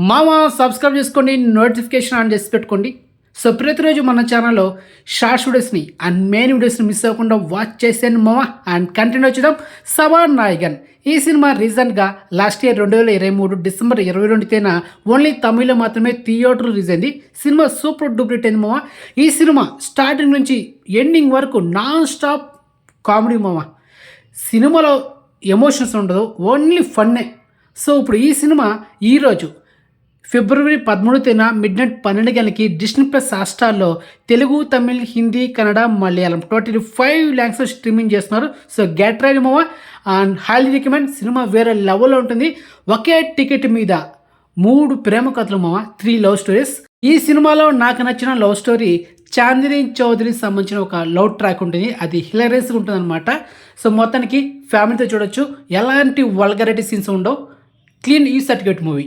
మామ సబ్స్క్రైబ్ చేసుకోండి, notification on చేసి పెట్టుకోండి. సో ప్రతిరోజు మన ఛానల్లో షార్ట్స్ వీడియోస్ని అండ్ మెయిన్ వీడియోస్ని మిస్ అవ్వకుండా వాచ్ చేసేయండి మామ. అండ్ కంటిన్యూ వచ్చేద్దాం. సవాన్ నాయగన్ ఈ సినిమా రీసెంట్గా లాస్ట్ ఇయర్ 2023 డిసెంబర్ 22 తేదీన ఓన్లీ తమిళ్లో మాత్రమే థియేటర్ రిలీజ్ అయింది. సినిమా సూపర్ డూప్లిట్ అయింది మామ. ఈ సినిమా స్టార్టింగ్ నుంచి ఎండింగ్ వరకు నాన్ స్టాప్ కామెడీ మామ. సినిమాలో ఎమోషన్స్ ఉండదు, ఓన్లీ ఫన్నే. సో ఇప్పుడు ఈ సినిమా ఈరోజు ఫిబ్రవరి 13 తేదీన మిడ్ నైట్ 12 గంటలకి డిస్నీ ప్లస్ హాట్‌స్టార్‌లో Telugu, Tamil, Hindi, Kannada, Malayalam total 5 language streaming చేస్తున్నారు. సో గెట్ రెడీ మామ. And highly recommend. సినిమా వేరే లెవెల్లో ఉంటుంది. ఒకే టికెట్ మీద 3 ప్రేమ కథలు మామ, 3 లవ్ స్టోరీస్. ఈ సినిమాలో నాకు నచ్చిన లవ్ స్టోరీ చాందిని చౌదరికి సంబంధించిన ఒక లవ్ ట్రాక్ ఉంటుంది. అది హిలరియస్గా ఉంటుంది అనమాట. సో మొత్తానికి ఫ్యామిలీతో చూడొచ్చు. ఎలాంటి వల్గరిటీ సీన్స్ ఉండవు. క్లీన్ ఈ సర్టిఫికేట్ మూవీ.